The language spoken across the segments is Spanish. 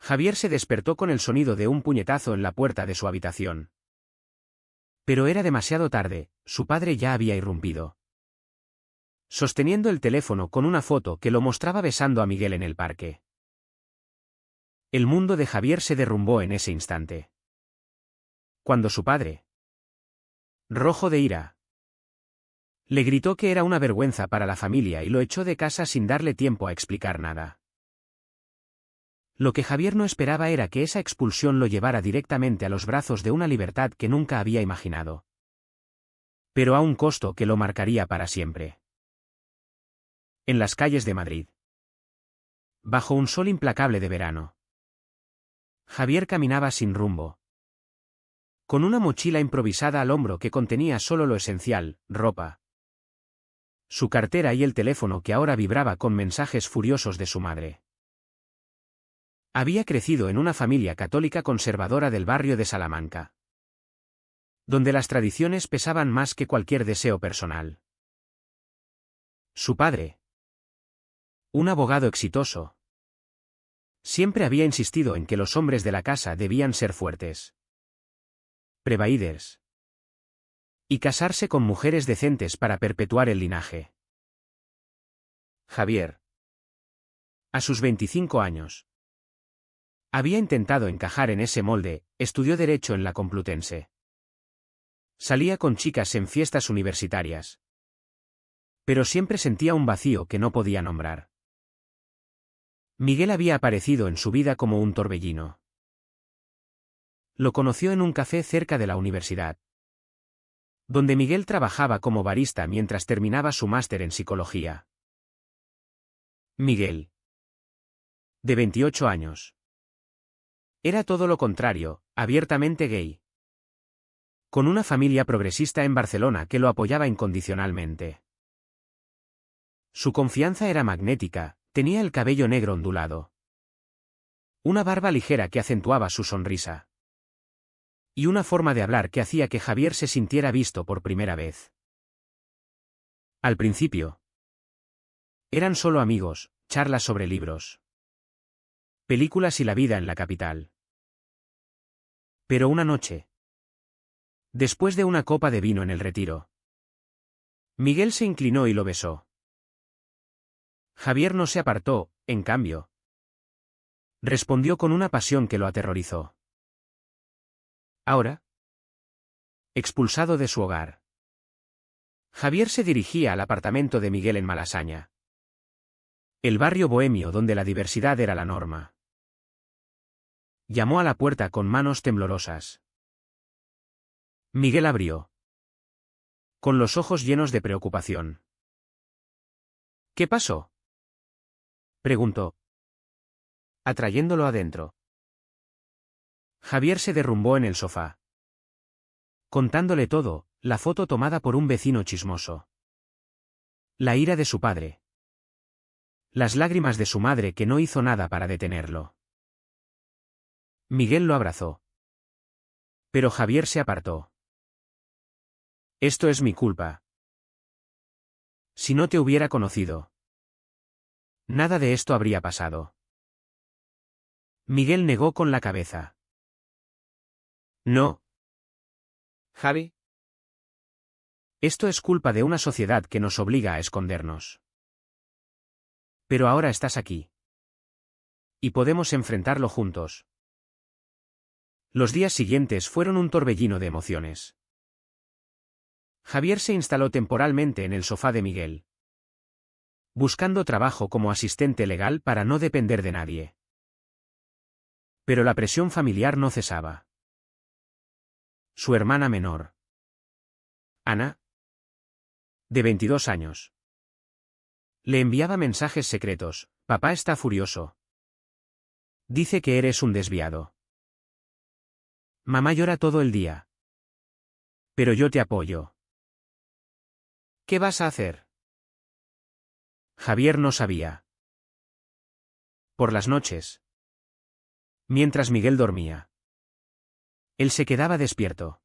Javier se despertó con el sonido de un puñetazo en la puerta de su habitación. Pero era demasiado tarde, su padre ya había irrumpido. Sosteniendo el teléfono con una foto que lo mostraba besando a Miguel en el parque. El mundo de Javier se derrumbó en ese instante. Cuando su padre, rojo de ira, le gritó que era una vergüenza para la familia y lo echó de casa sin darle tiempo a explicar nada. Lo que Javier no esperaba era que esa expulsión lo llevara directamente a los brazos de una libertad que nunca había imaginado. Pero a un costo que lo marcaría para siempre. En las calles de Madrid. Bajo un sol implacable de verano. Javier caminaba sin rumbo. Con una mochila improvisada al hombro que contenía solo lo esencial, ropa. Su cartera y el teléfono que ahora vibraba con mensajes furiosos de su madre. Había crecido en una familia católica conservadora del barrio de Salamanca, donde las tradiciones pesaban más que cualquier deseo personal. Su padre, un abogado exitoso, siempre había insistido en que los hombres de la casa debían ser fuertes, prevaídos, y casarse con mujeres decentes para perpetuar el linaje. Javier, a sus 25 años, había intentado encajar en ese molde, estudió Derecho en la Complutense. Salía con chicas en fiestas universitarias. Pero siempre sentía un vacío que no podía nombrar. Miguel había aparecido en su vida como un torbellino. Lo conoció en un café cerca de la universidad, donde Miguel trabajaba como barista mientras terminaba su máster en psicología. Miguel, de 28 años. Era todo lo contrario, abiertamente gay. Con una familia progresista en Barcelona que lo apoyaba incondicionalmente. Su confianza era magnética, tenía el cabello negro ondulado. Una barba ligera que acentuaba su sonrisa. Y una forma de hablar que hacía que Javier se sintiera visto por primera vez. Al principio, eran solo amigos, charlas sobre libros, películas y la vida en la capital. Pero una noche, después de una copa de vino en el Retiro, Miguel se inclinó y lo besó. Javier no se apartó, en cambio. Respondió con una pasión que lo aterrorizó. Ahora, expulsado de su hogar, Javier se dirigía al apartamento de Miguel en Malasaña. El barrio bohemio donde la diversidad era la norma. Llamó a la puerta con manos temblorosas. Miguel abrió, con los ojos llenos de preocupación. ¿Qué pasó?, preguntó, atrayéndolo adentro. Javier se derrumbó en el sofá, contándole todo, la foto tomada por un vecino chismoso. La ira de su padre. Las lágrimas de su madre que no hizo nada para detenerlo. Miguel lo abrazó. Pero Javier se apartó. Esto es mi culpa. Si no te hubiera conocido, nada de esto habría pasado. Miguel negó con la cabeza. No. Javi. Esto es culpa de una sociedad que nos obliga a escondernos. Pero ahora estás aquí. Y podemos enfrentarlo juntos. Los días siguientes fueron un torbellino de emociones. Javier se instaló temporalmente en el sofá de Miguel, buscando trabajo como asistente legal para no depender de nadie. Pero la presión familiar no cesaba. Su hermana menor, Ana, de 22 años, le enviaba mensajes secretos: papá está furioso. Dice que eres un desviado. Mamá llora todo el día. Pero yo te apoyo. ¿Qué vas a hacer? Javier no sabía. Por las noches, mientras Miguel dormía, él se quedaba despierto,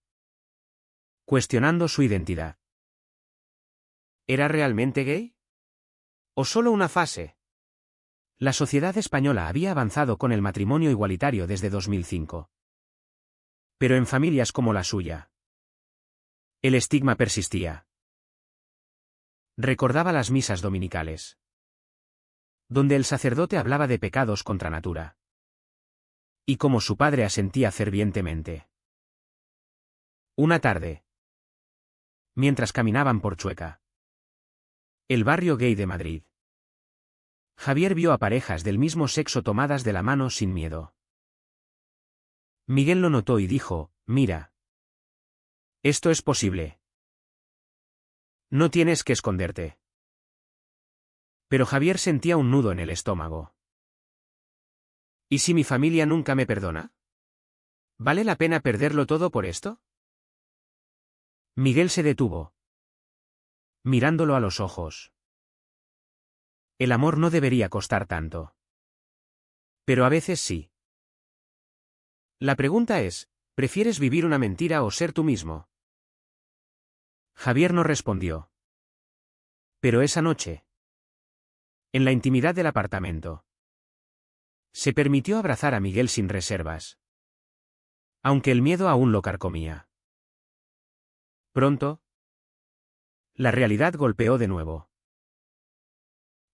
cuestionando su identidad. ¿Era realmente gay? ¿O solo una fase? La sociedad española había avanzado con el matrimonio igualitario desde 2005. Pero en familias como la suya, el estigma persistía. Recordaba las misas dominicales, donde el sacerdote hablaba de pecados contra natura. Y como su padre asentía fervientemente. Una tarde, mientras caminaban por Chueca, el barrio gay de Madrid, Javier vio a parejas del mismo sexo tomadas de la mano sin miedo. Miguel lo notó y dijo, mira. Esto es posible. No tienes que esconderte. Pero Javier sentía un nudo en el estómago. ¿Y si mi familia nunca me perdona? ¿Vale la pena perderlo todo por esto? Miguel se detuvo, mirándolo a los ojos. El amor no debería costar tanto. Pero a veces sí. La pregunta es, ¿prefieres vivir una mentira o ser tú mismo? Javier no respondió. Pero esa noche, en la intimidad del apartamento, se permitió abrazar a Miguel sin reservas. Aunque el miedo aún lo carcomía. Pronto, la realidad golpeó de nuevo.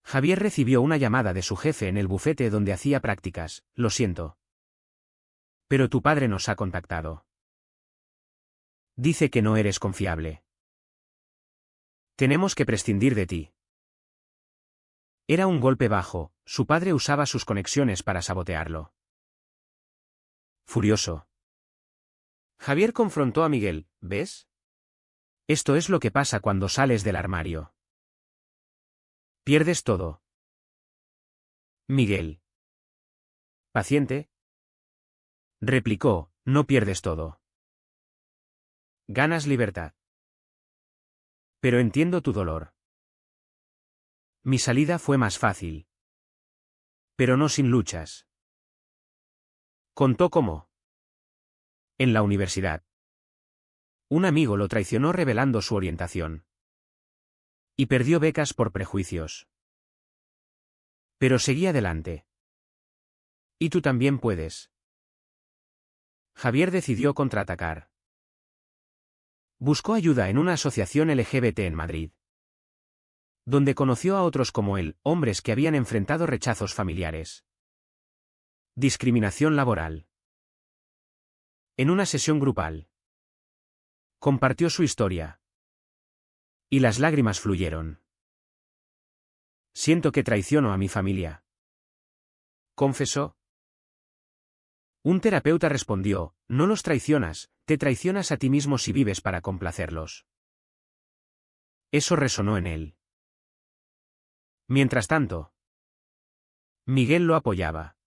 Javier recibió una llamada de su jefe en el bufete donde hacía prácticas, lo siento. Pero tu padre nos ha contactado. Dice que no eres confiable. Tenemos que prescindir de ti. Era un golpe bajo, su padre usaba sus conexiones para sabotearlo. Furioso, Javier confrontó a Miguel, ¿ves? Esto es lo que pasa cuando sales del armario. Pierdes todo. Miguel. Paciente. Replicó, no pierdes todo. Ganas libertad. Pero entiendo tu dolor. Mi salida fue más fácil. Pero no sin luchas. Contó cómo. En la universidad. Un amigo lo traicionó revelando su orientación. Y perdió becas por prejuicios. Pero seguí adelante. Y tú también puedes. Javier decidió contraatacar. Buscó ayuda en una asociación LGBT en Madrid, donde conoció a otros como él, hombres que habían enfrentado rechazos familiares. Discriminación laboral. En una sesión grupal, compartió su historia. Y las lágrimas fluyeron. Siento que traiciono a mi familia. Confesó. Un terapeuta respondió, no los traicionas, te traicionas a ti mismo si vives para complacerlos. Eso resonó en él. Mientras tanto, Miguel lo apoyaba.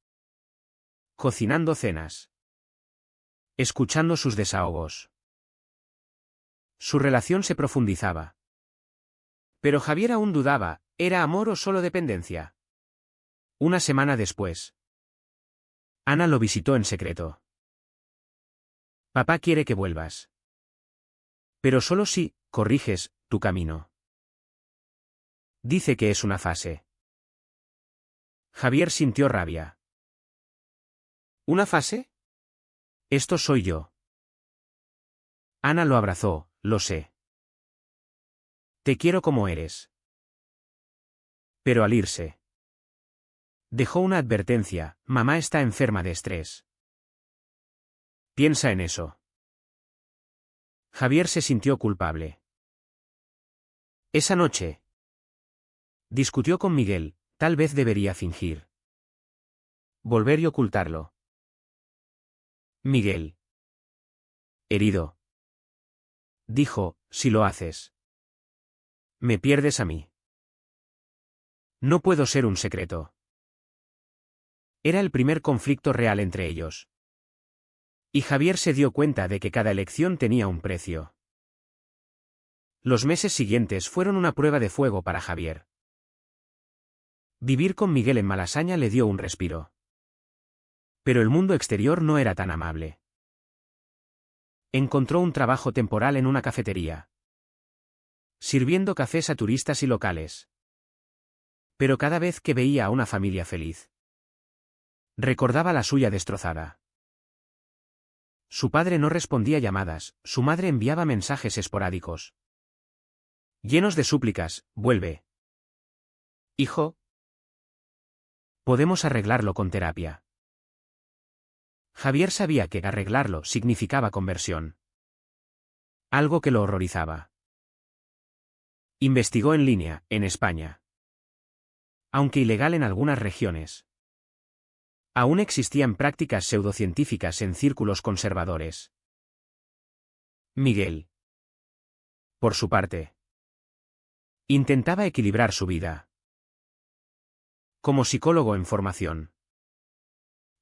Cocinando cenas. Escuchando sus desahogos. Su relación se profundizaba. Pero Javier aún dudaba, ¿era amor o solo dependencia? Una semana después, Ana lo visitó en secreto. Papá quiere que vuelvas. Pero solo si corriges tu camino. Dice que es una fase. Javier sintió rabia. ¿Una fase? Esto soy yo. Ana lo abrazó, lo sé. Te quiero como eres. Pero al irse, dejó una advertencia, mamá está enferma de estrés. Piensa en eso. Javier se sintió culpable. Esa noche, discutió con Miguel, tal vez debería fingir. Volver y ocultarlo. Miguel. Herido. Dijo, si lo haces, me pierdes a mí. No puedo ser un secreto. Era el primer conflicto real entre ellos. Y Javier se dio cuenta de que cada elección tenía un precio. Los meses siguientes fueron una prueba de fuego para Javier. Vivir con Miguel en Malasaña le dio un respiro. Pero el mundo exterior no era tan amable. Encontró un trabajo temporal en una cafetería, sirviendo cafés a turistas y locales. Pero cada vez que veía a una familia feliz, recordaba la suya destrozada. Su padre no respondía llamadas, su madre enviaba mensajes esporádicos, llenos de súplicas: vuelve. Hijo, podemos arreglarlo con terapia. Javier sabía que arreglarlo significaba conversión. Algo que lo horrorizaba. Investigó en línea, en España. Aunque ilegal en algunas regiones, aún existían prácticas pseudocientíficas en círculos conservadores. Miguel, por su parte, intentaba equilibrar su vida. Como psicólogo en formación,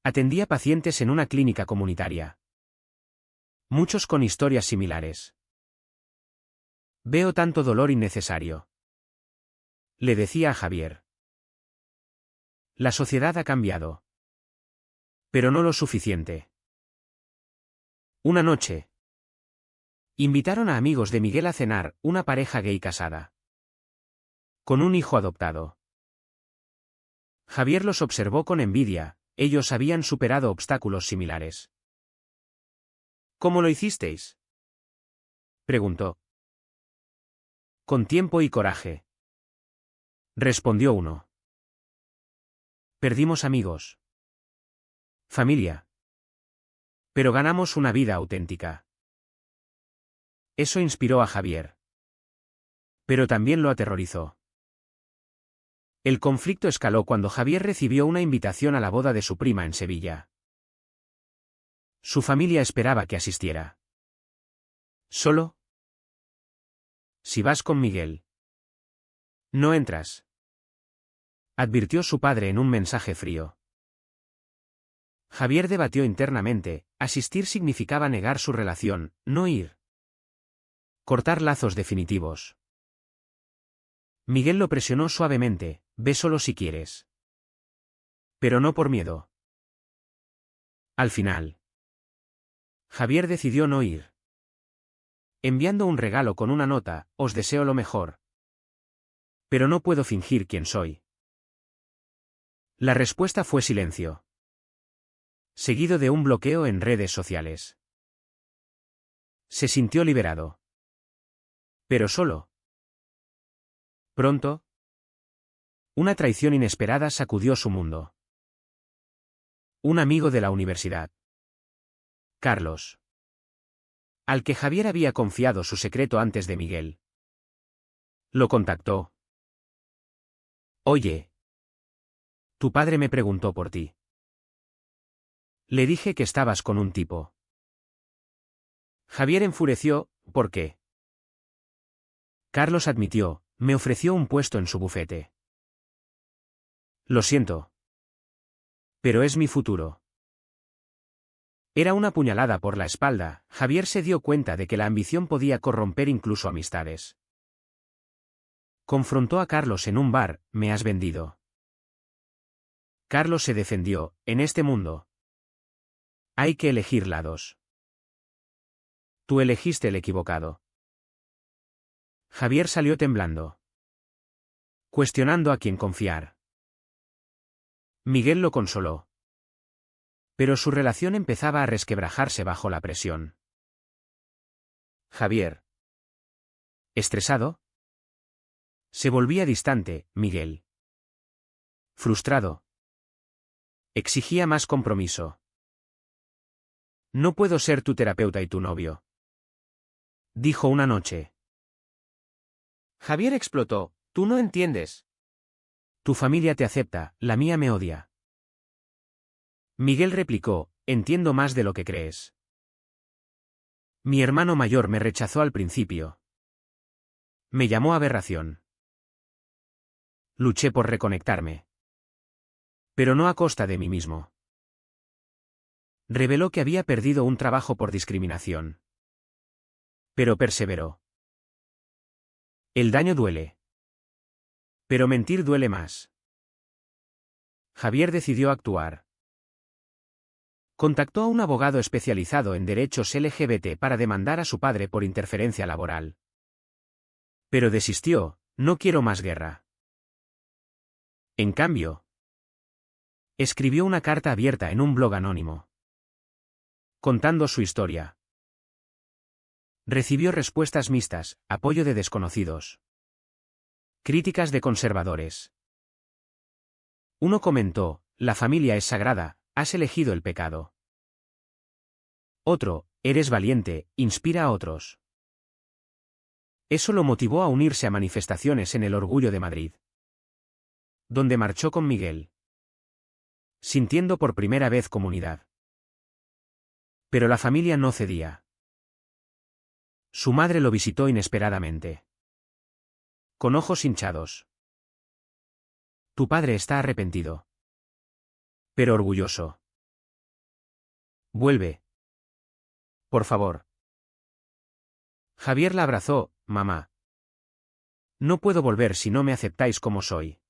atendía pacientes en una clínica comunitaria, muchos con historias similares. Veo tanto dolor innecesario, le decía a Javier. La sociedad ha cambiado, pero no lo suficiente. Una noche, invitaron a amigos de Miguel a cenar, una pareja gay casada, con un hijo adoptado. Javier los observó con envidia, ellos habían superado obstáculos similares. ¿Cómo lo hicisteis?, preguntó. Con tiempo y coraje, respondió uno. Perdimos amigos, familia, pero ganamos una vida auténtica. Eso inspiró a Javier, pero también lo aterrorizó. El conflicto escaló cuando Javier recibió una invitación a la boda de su prima en Sevilla. Su familia esperaba que asistiera. ¿Solo? Si vas con Miguel, no entras, advirtió su padre en un mensaje frío. Javier debatió internamente: asistir significaba negar su relación, no ir. Cortar lazos definitivos. Miguel lo presionó suavemente: ve solo si quieres. Pero no por miedo. Al final, Javier decidió no ir. Enviando un regalo con una nota: os deseo lo mejor, pero no puedo fingir quién soy. La respuesta fue silencio, seguido de un bloqueo en redes sociales. Se sintió liberado. Pero solo. Pronto, una traición inesperada sacudió su mundo. Un amigo de la universidad, Carlos, al que Javier había confiado su secreto antes de Miguel, lo contactó. Oye, tu padre me preguntó por ti. Le dije que estabas con un tipo. Javier enfureció: ¿por qué? Carlos admitió: me ofreció un puesto en su bufete. Lo siento, pero es mi futuro. Era una puñalada por la espalda. Javier se dio cuenta de que la ambición podía corromper incluso amistades. Confrontó a Carlos en un bar: me has vendido. Carlos se defendió: en este mundo hay que elegir lados. Tú elegiste el equivocado. Javier salió temblando, cuestionando a quién confiar. Miguel lo consoló, pero su relación empezaba a resquebrajarse bajo la presión. Javier, estresado, se volvía distante. Miguel, frustrado, exigía más compromiso. No puedo ser tu terapeuta y tu novio, dijo una noche. Javier explotó: tú no entiendes. Tu familia te acepta, la mía me odia. Miguel replicó: entiendo más de lo que crees. Mi hermano mayor me rechazó al principio. Me llamó aberración. Luché por reconectarme, pero no a costa de mí mismo. Reveló que había perdido un trabajo por discriminación, pero perseveró. El daño duele, pero mentir duele más. Javier decidió actuar. Contactó a un abogado especializado en derechos LGBT para demandar a su padre por interferencia laboral. Pero desistió: no quiero más guerra. En cambio, escribió una carta abierta en un blog anónimo, contando su historia. Recibió respuestas mixtas, apoyo de desconocidos, críticas de conservadores. Uno comentó: la familia es sagrada, has elegido el pecado. Otro: eres valiente, inspira a otros. Eso lo motivó a unirse a manifestaciones en el Orgullo de Madrid, donde marchó con Miguel, sintiendo por primera vez comunidad. Pero la familia no cedía. Su madre lo visitó inesperadamente, con ojos hinchados. Tu padre está arrepentido, pero orgulloso. Vuelve. Por favor. Javier la abrazó: mamá. No puedo volver si no me aceptáis como soy.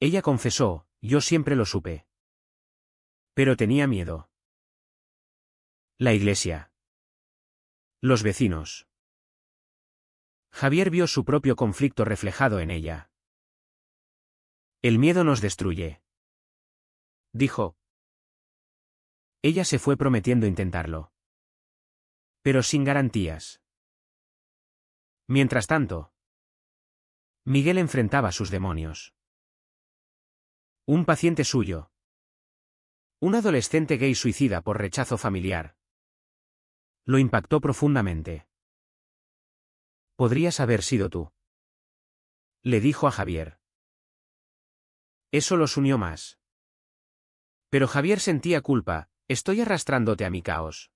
Ella confesó: yo siempre lo supe. Pero tenía miedo. La iglesia. Los vecinos. Javier vio su propio conflicto reflejado en ella. El miedo nos destruye, dijo. Ella se fue prometiendo intentarlo, pero sin garantías. Mientras tanto, Miguel enfrentaba sus demonios. Un paciente suyo, un adolescente gay suicida por rechazo familiar, lo impactó profundamente. Podrías haber sido tú, le dijo a Javier. Eso los unió más. Pero Javier sentía culpa: estoy arrastrándote a mi caos.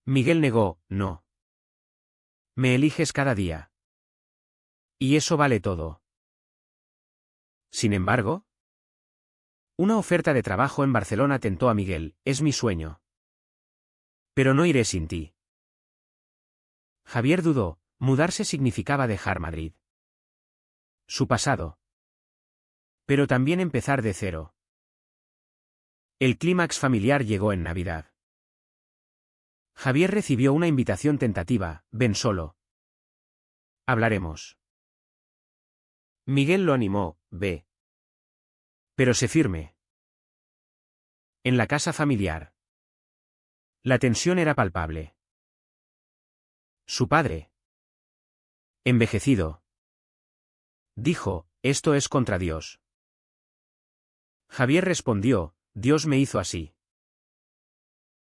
Miguel negó: no. Me eliges cada día. Y eso vale todo. Sin embargo, una oferta de trabajo en Barcelona tentó a Miguel: es mi sueño. Pero no iré sin ti. Javier dudó: mudarse significaba dejar Madrid, su pasado. Pero también empezar de cero. El clímax familiar llegó en Navidad. Javier recibió una invitación tentativa: ven solo. Hablaremos. Miguel lo animó: ve. Pero sé firme. En la casa familiar, la tensión era palpable. Su padre, envejecido, dijo: esto es contra Dios. Javier respondió: Dios me hizo así.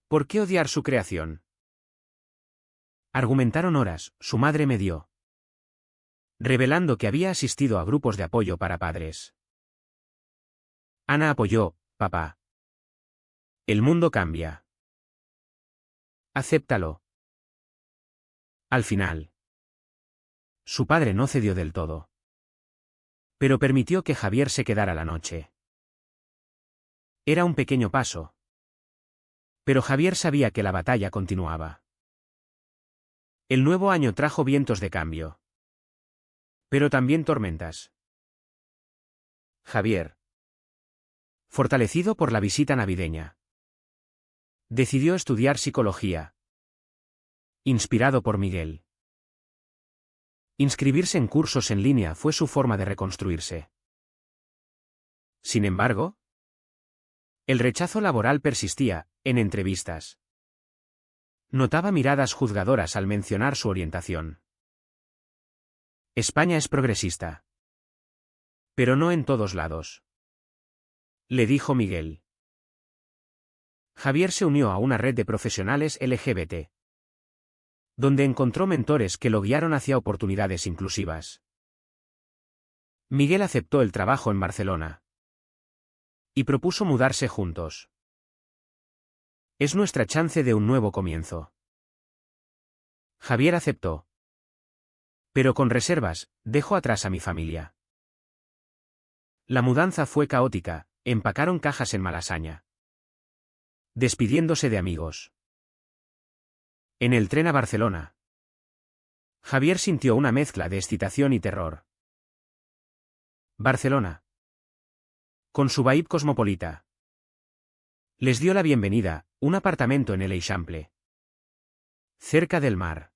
¿Por qué odiar su creación? Argumentaron horas: su madre medió, revelando que había asistido a grupos de apoyo para padres. Ana apoyó: papá. El mundo cambia. Acéptalo. Al final, su padre no cedió del todo, pero permitió que Javier se quedara la noche. Era un pequeño paso. Pero Javier sabía que la batalla continuaba. El nuevo año trajo vientos de cambio, pero también tormentas. Javier, fortalecido por la visita navideña, decidió estudiar psicología, inspirado por Miguel. Inscribirse en cursos en línea fue su forma de reconstruirse. Sin embargo, el rechazo laboral persistía. En entrevistas, notaba miradas juzgadoras al mencionar su orientación. España es progresista, pero no en todos lados, le dijo Miguel. Javier se unió a una red de profesionales LGBT, donde encontró mentores que lo guiaron hacia oportunidades inclusivas. Miguel aceptó el trabajo en Barcelona y propuso mudarse juntos. Es nuestra chance de un nuevo comienzo. Javier aceptó. Pero con reservas: dejo atrás a mi familia. La mudanza fue caótica: empacaron cajas en Malasaña, despidiéndose de amigos. En el tren a Barcelona, Javier sintió una mezcla de excitación y terror. Barcelona, con su vibe cosmopolita, les dio la bienvenida: un apartamento en el Eixample, cerca del mar.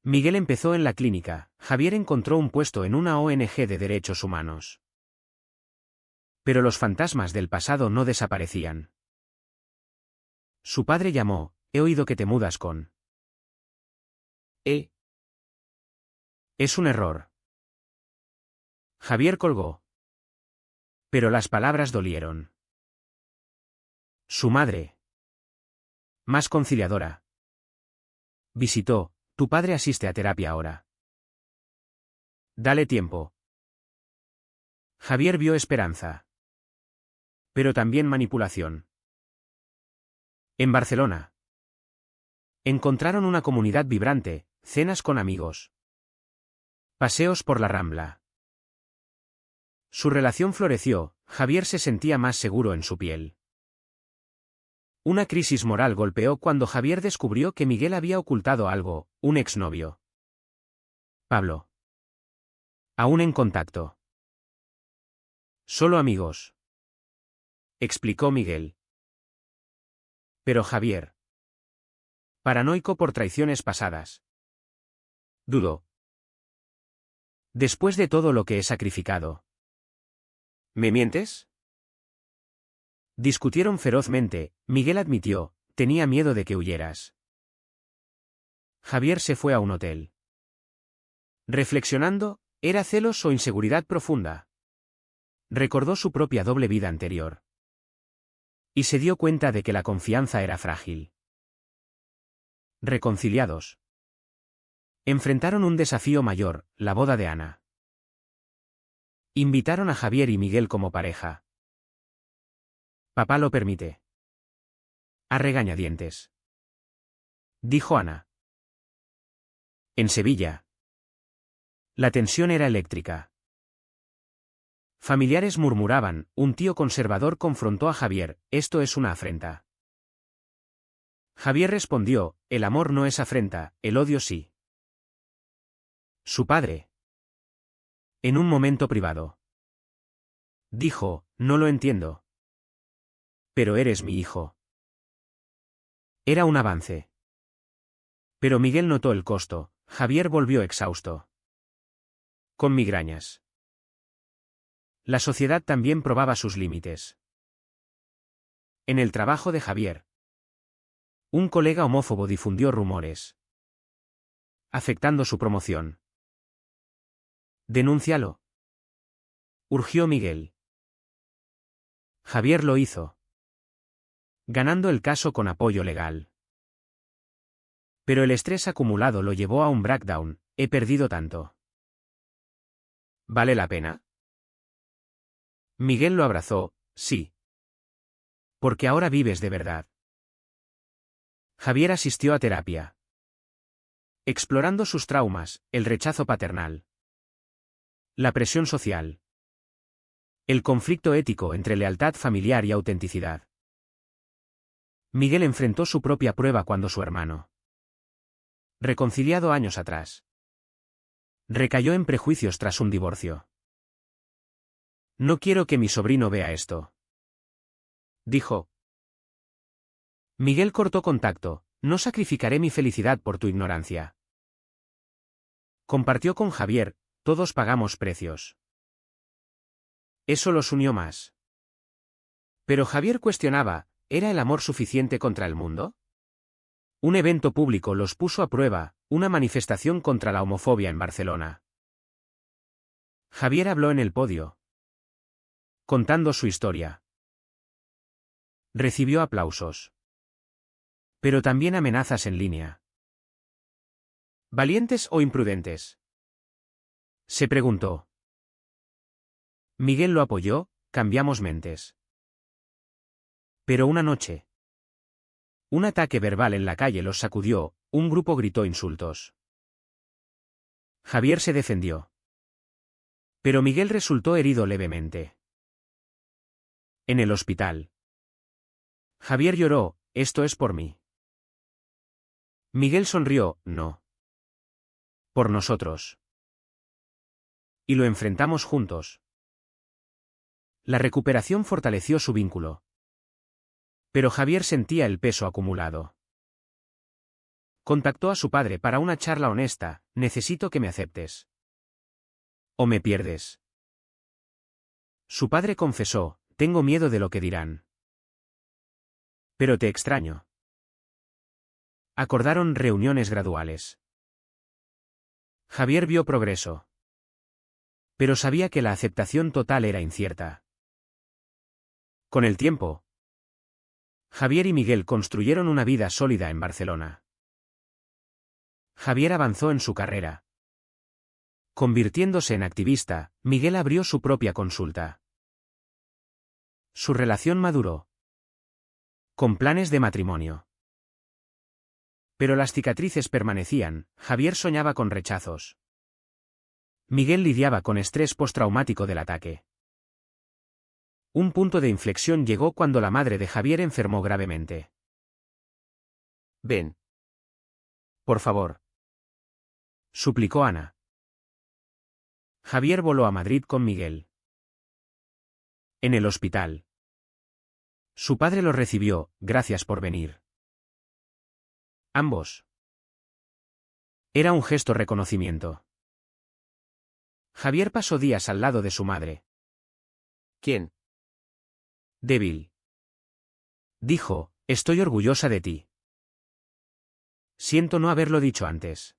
Miguel empezó en la clínica, Javier encontró un puesto en una ONG de derechos humanos. Pero los fantasmas del pasado no desaparecían. Su padre llamó: he oído que te mudas con... Es un error. Javier colgó. Pero las palabras dolieron. Su madre, más conciliadora, visitó: tu padre asiste a terapia ahora. Dale tiempo. Javier vio esperanza. Pero también manipulación. En Barcelona. Encontraron una comunidad vibrante, cenas con amigos. Paseos por la Rambla. Su relación floreció, Javier se sentía más seguro en su piel. Una crisis moral golpeó cuando Javier descubrió que Miguel había ocultado algo, un exnovio. Pablo. Aún en contacto. Solo amigos, explicó Miguel. Pero Javier, paranoico por traiciones pasadas, dudó. Después de todo lo que he sacrificado. ¿Me mientes? Discutieron ferozmente. Miguel admitió: tenía miedo de que huyeras. Javier se fue a un hotel. Reflexionando, ¿era celos o inseguridad profunda? Recordó su propia doble vida anterior. Y se dio cuenta de que la confianza era frágil. Reconciliados. Enfrentaron un desafío mayor, la boda de Ana. Invitaron a Javier y Miguel como pareja. Papá lo permite. A regañadientes, dijo Ana. En Sevilla. La tensión era eléctrica. Familiares murmuraban, un tío conservador confrontó a Javier: esto es una afrenta. Javier respondió: el amor no es afrenta, el odio sí. Su padre. En un momento privado. Dijo: no lo entiendo. Pero eres mi hijo. Era un avance. Pero Miguel notó el costo. Javier volvió exhausto. Con migrañas. La sociedad también probaba sus límites. En el trabajo de Javier, un colega homófobo difundió rumores, afectando su promoción. Denúncialo, urgió Miguel. Javier lo hizo, ganando el caso con apoyo legal. Pero el estrés acumulado lo llevó a un breakdown: he perdido tanto. ¿Vale la pena? Miguel lo abrazó: sí. Porque ahora vives de verdad. Javier asistió a terapia, explorando sus traumas, el rechazo paternal, la presión social, el conflicto ético entre lealtad familiar y autenticidad. Miguel enfrentó su propia prueba cuando su hermano, reconciliado años atrás, recayó en prejuicios tras un divorcio. No quiero que mi sobrino vea esto, dijo. Miguel cortó contacto: no sacrificaré mi felicidad por tu ignorancia. Compartió con Javier: todos pagamos precios. Eso los unió más. Pero Javier cuestionaba: ¿era el amor suficiente contra el mundo? Un evento público los puso a prueba, una manifestación contra la homofobia en Barcelona. Javier habló en el podio, contando su historia. Recibió aplausos. Pero también amenazas en línea. ¿Valientes o imprudentes?, se preguntó. Miguel lo apoyó: cambiamos mentes. Pero una noche, un ataque verbal en la calle los sacudió, un grupo gritó insultos. Javier se defendió. Pero Miguel resultó herido levemente. En el hospital, Javier lloró: esto es por mí. Miguel sonrió: no. Por nosotros. Y lo enfrentamos juntos. La recuperación fortaleció su vínculo. Pero Javier sentía el peso acumulado. Contactó a su padre para una charla honesta: necesito que me aceptes. O me pierdes. Su padre confesó: tengo miedo de lo que dirán. Pero te extraño. Acordaron reuniones graduales. Javier vio progreso. Pero sabía que la aceptación total era incierta. Con el tiempo, Javier y Miguel construyeron una vida sólida en Barcelona. Javier avanzó en su carrera. Convirtiéndose en activista, Miguel abrió su propia consulta. Su relación maduró, con planes de matrimonio. Pero las cicatrices permanecían. Javier soñaba con rechazos. Miguel lidiaba con estrés postraumático del ataque. Un punto de inflexión llegó cuando la madre de Javier enfermó gravemente. Ven. Por favor. Suplicó Ana. Javier voló a Madrid con Miguel. En el hospital. Su padre lo recibió: gracias por venir. Ambos. Era un gesto reconocimiento. Javier pasó días al lado de su madre. ¿Quién? Débil. Dijo: estoy orgullosa de ti. Siento no haberlo dicho antes.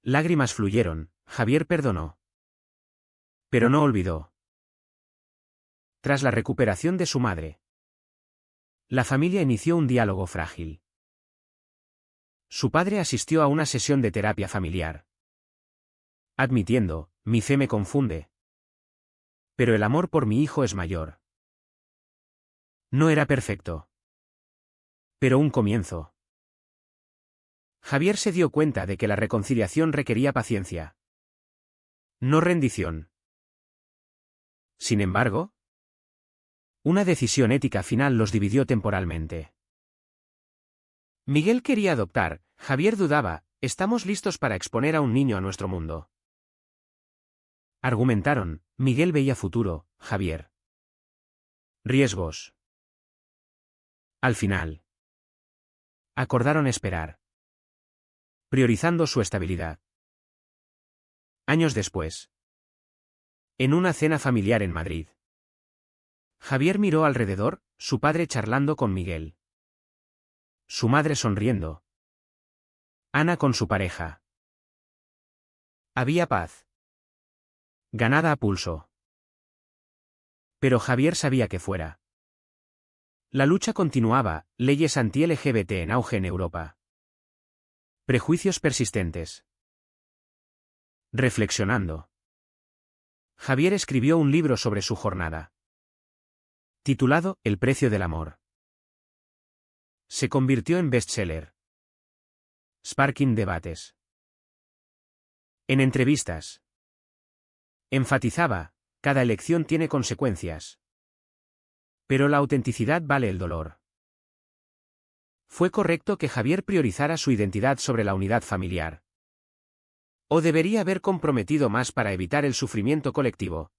Lágrimas fluyeron. Javier perdonó. Pero no olvidó. Tras la recuperación de su madre, la familia inició un diálogo frágil. Su padre asistió a una sesión de terapia familiar, admitiendo: mi fe me confunde. Pero el amor por mi hijo es mayor. No era perfecto, pero un comienzo. Javier se dio cuenta de que la reconciliación requería paciencia, no rendición. Sin embargo, una decisión ética final los dividió temporalmente. Miguel quería adoptar. Javier dudaba: ¿estamos listos para exponer a un niño a nuestro mundo? Argumentaron: Miguel veía futuro, Javier. Riesgos. Al final, acordaron esperar, priorizando su estabilidad. Años después, en una cena familiar en Madrid, Javier miró alrededor: su padre charlando con Miguel, su madre sonriendo, Ana con su pareja. Había paz, ganada a pulso. Pero Javier sabía que fuera. La lucha continuaba: leyes anti-LGBT en auge en Europa. Prejuicios persistentes. Reflexionando, Javier escribió un libro sobre su jornada, titulado El precio del amor. Se convirtió en bestseller, sparking debates. En entrevistas, enfatizaba: cada elección tiene consecuencias, pero la autenticidad vale el dolor. ¿Fue correcto que Javier priorizara su identidad sobre la unidad familiar? ¿O debería haber comprometido más para evitar el sufrimiento colectivo?